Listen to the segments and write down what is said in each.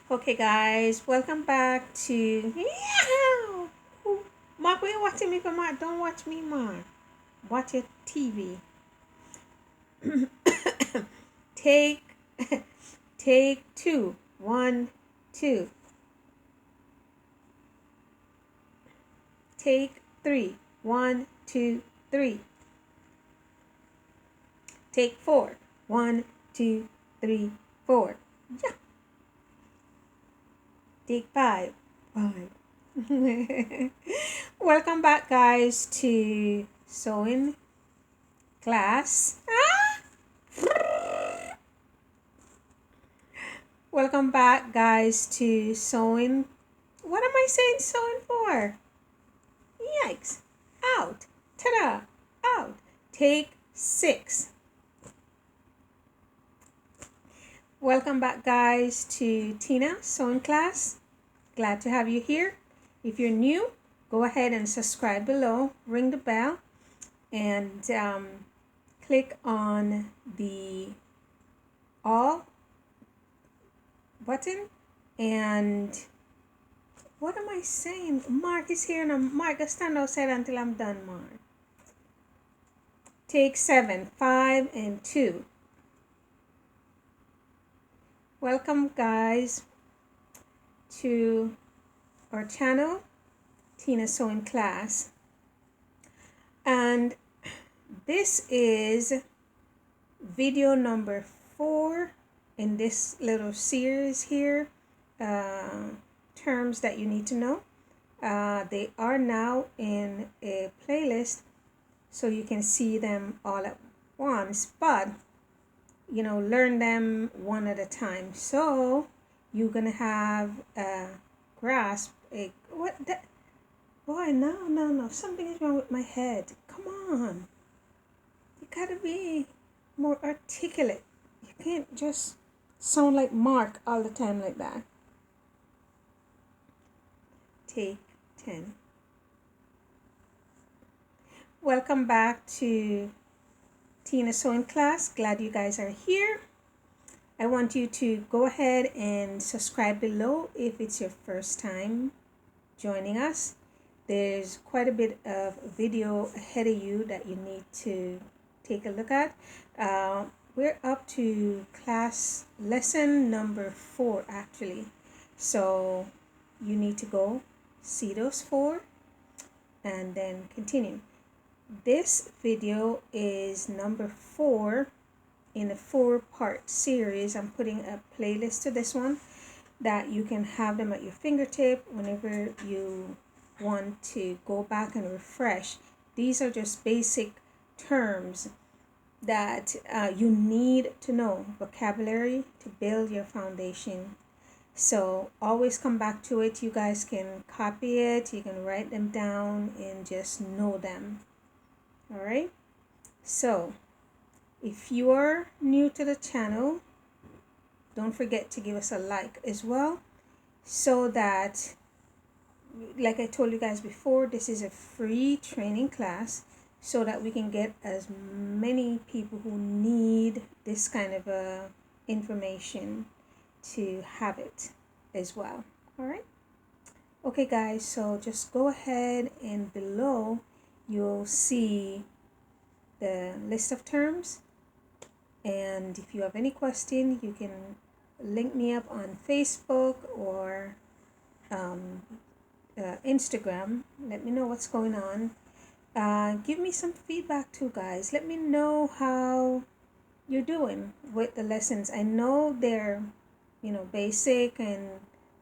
Okay, guys, welcome back to. Yeah! Mark, what you watching me for, Mark? Don't watch me, Mark. Watch your TV. take, take two. 1, 2. Take 3. 1, 2, 3. Take 4. 1, 2, 3, 4. Yeah. Take 5. 5. Welcome back, guys, to sewing class. Welcome back, guys, to sewing. What am I saying sewing for? Yikes. Out. Ta-da. Out. Take 6. Welcome back, guys, to Tena sewing class. Glad to have you here. If you're new, go ahead and subscribe below, ring the bell, and click on the all button. And what am I saying? Mark is here, and Mark, stand outside until I'm done, Mark. Take 7, 5, and 2. Welcome, guys, to our channel, Tena Sewing Class. And this is video number 4 in this little series here, terms that you need to know. They are now in a playlist, so you can see them all at once, but learn them one at a time. So you're gonna have a grasp. Boy, no, something is wrong with my head. Come on, you gotta be more articulate. You can't just sound like Mark all the time like that. Take 10. Welcome back to Tena Sewing Class. Glad you guys are here. I want you to go ahead and subscribe below if it's your first time joining us. There's quite a bit of video ahead of you that you need to take a look at. We're up to class lesson number 4 actually. So you need to go see those 4 and then continue. This video is number 4 in a 4-part series. I'm putting a playlist to this one that you can have them at your fingertip whenever you want to go back and refresh. These are just basic terms that you need to know, vocabulary to build your foundation. So always come back to it. You guys can copy it, you can write them down and just know them. All right, so if you are new to the channel, don't forget to give us a like as well, so that, like I told you guys before, this is a free training class so that we can get as many people who need this kind of information to have it as well. All right, okay guys, so just go ahead and below you'll see the list of terms, and if you have any question you can link me up on Facebook or Instagram. Let me know what's going on. Give me some feedback too, guys. Let me know how you're doing with the lessons. I know they're basic and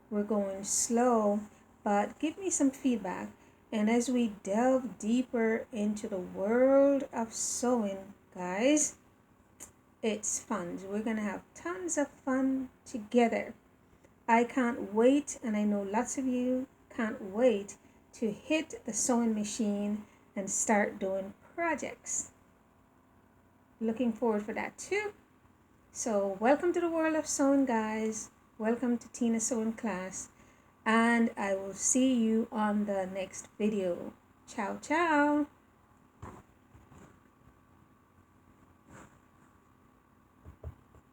we're going slow, but give me some feedback. And as we delve deeper into the world of sewing, guys, it's fun. We're going to have tons of fun together. I can't wait, and I know lots of you can't wait to hit the sewing machine and start doing projects. Looking forward for that too. So welcome to the world of sewing, guys. Welcome to Tena Sewing Class. And I will see you on the next video. Ciao, ciao.